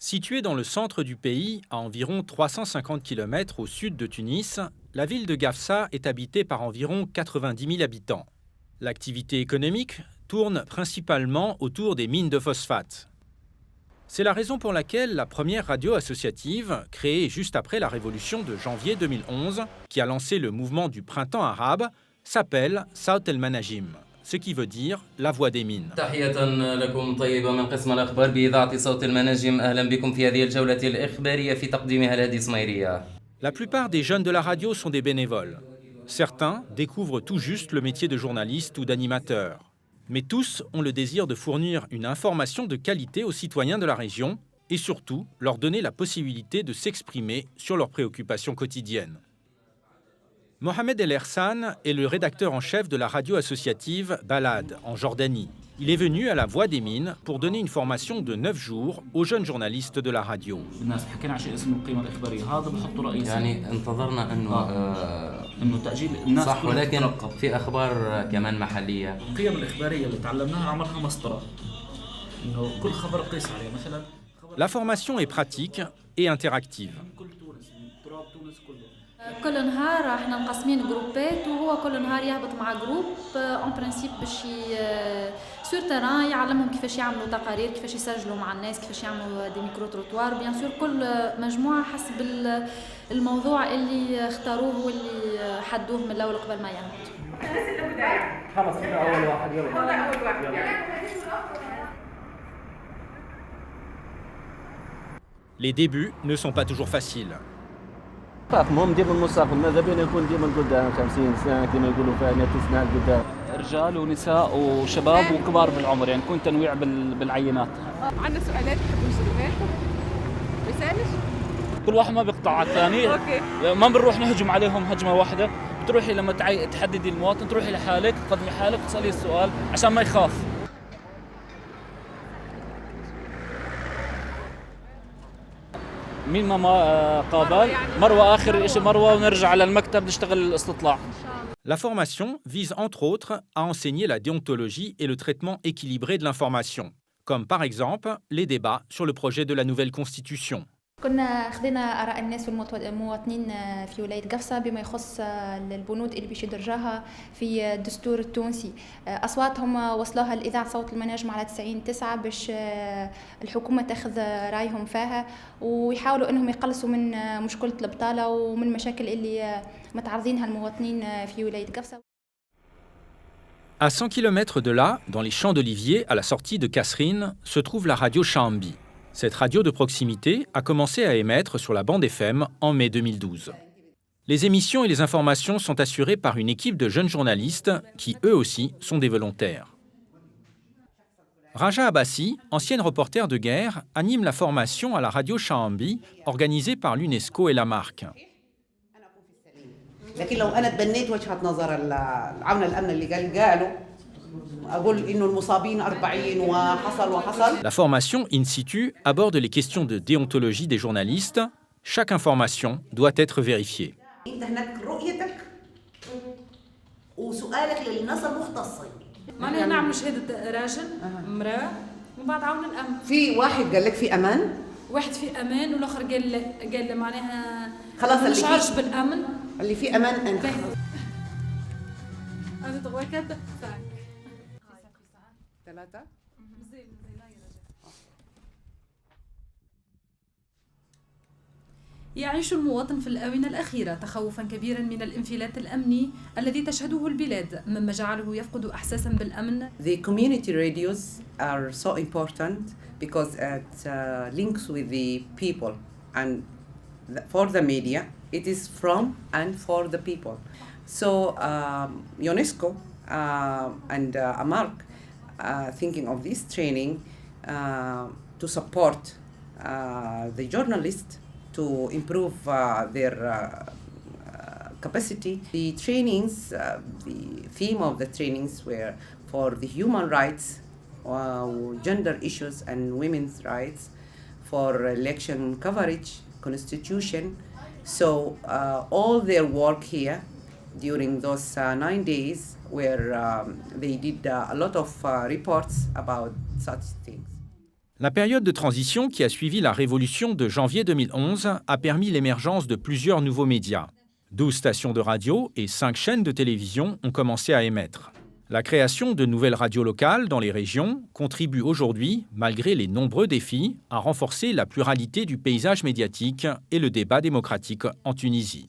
Située dans le centre du pays, à environ 350 km au sud de Tunis, la ville de Gafsa est habitée par environ 90 000 habitants. L'activité économique tourne principalement autour des mines de phosphate. C'est la raison pour laquelle la première radio associative, créée juste après la révolution de janvier 2011, qui a lancé le mouvement du printemps arabe, s'appelle Sawt el-Manajim, ce qui veut dire la voix des mines. تحية لكم طيبة من قسم الأخبار بإذاعة صوت المناجم. أهلا بكم في هذه الجولة الإخبارية في تقديمها الهادي إسماعيلية. La plupart des jeunes de la radio sont des bénévoles. Certains découvrent tout juste le métier de journaliste ou d'animateur. Mais tous ont le désir de fournir une information de qualité aux citoyens de la région et surtout leur donner la possibilité de s'exprimer sur leurs préoccupations quotidiennes. Mohamed El Ersan est le rédacteur en chef de la radio associative Balad en Jordanie. Il est venu à la Voix des Mines pour donner une formation de 9 jours aux jeunes journalistes de la radio. يعني انتظرنا إنه تأجيل الناس صح ولكن في أخبار كمان محلية. القيم الإخبارية اللي تعلمناها عمرها مسطرة. إنه كل خبر قيس عليه مثلا. La formation est pratique et interactive. كل نهار احنا مقسمين جروبات وهو كل نهار يهبط مع جروب اون برانسيب باش سور تيران يعلمهم كيفاش يعملوا تقارير، كيفاش يسجلوا مع الناس، كيفاش يعملوا دي ميكرو تروتوار. بيان سور كل مجموعه حسب الموضوع اللي اختاروه واللي حدوه من الاول قبل ما يهبط. خلص اول واحد يلا. Les débuts ne sont pas toujours faciles. المهم ديما المستقبل ماذا بينا نكون ديما قدام 50 سنه كما يقولوا فيها 100 سنه قدام. رجال ونساء وشباب وكبار بالعمر يعني يكون تنويع بالعينات. عندنا سؤالات تحبوا نسالوها رسالة؟ كل واحد ما بيقطع على الثاني. ما بنروح نهجم عليهم هجمه واحده، بتروحي لما تحددي المواطن تروحي لحالك تقدمي حالك تسالي السؤال عشان ما يخاف. مين ما قابل مروه اخر شيء مروه ونرجع على المكتب نشتغل الاستطلاع. La formation vise entre autres à enseigner la déontologie et le traitement équilibré de l'information, comme par exemple les débats sur le projet de la nouvelle constitution. كنا خذينا آراء الناس والمواطنين في ولاية قفصة بما يخص البنود اللي باش يدرجوها في الدستور التونسي. أصواتهم وصلوها لإذاعة صوت المناجم على 90-9 باش الحكومة تاخذ رأيهم فيها ويحاولوا أنهم يقلصوا من مشكلة البطالة ومن المشاكل اللي متعرضينها المواطنين في ولاية قفصة. À 100 km de là, dans les champs d'oliviers à la sortie de Kasserine, se trouve la radio Chaambi. Cette radio de proximité a commencé à émettre sur la bande FM en mai 2012. Les émissions et les informations sont assurées par une équipe de jeunes journalistes qui, eux aussi, sont des volontaires. Raja Abbassi, ancienne reporter de guerre, anime la formation à la radio Chaambi, organisée par l'UNESCO et la marque. لكن لو أنا تبنيت وجهة نظر العون الأمن اللي قالوا La formation in situ aborde les questions de déontologie des journalistes. Chaque information doit être vérifiée. معناها نعمل شهادة راجل امرأة وبعد عون الأمن. في واحد قال لك في أمان؟ واحد في أمان والآخر قال معناها خلاص مش عارف بالأمن. اللي في أمان أنت. أنا تبغى كده. يعيش المواطن في الآونة الأخيرة تخوفاً كبيراً من الانفلات الأمني الذي تشهده البلاد مما جعله يفقد إحساساً بالأمن. The community radios are so important because it links with the people and for the media it is from and for the people. So UNESCO and AMARC thinking of this training to support the journalists to improve their capacity. The trainings, the theme of the trainings were for the human rights, gender issues and women's rights, for election coverage, constitution. So all their work here during those 9 days where they did a lot of reports about such things. La période de transition qui a suivi la révolution de janvier 2011 a permis l'émergence de plusieurs nouveaux médias. 12 stations de radio et 5 chaînes de télévision ont commencé à émettre. La création de nouvelles radios locales dans les régions contribue aujourd'hui, malgré les nombreux défis, à renforcer la pluralité du paysage médiatique et le débat démocratique en Tunisie.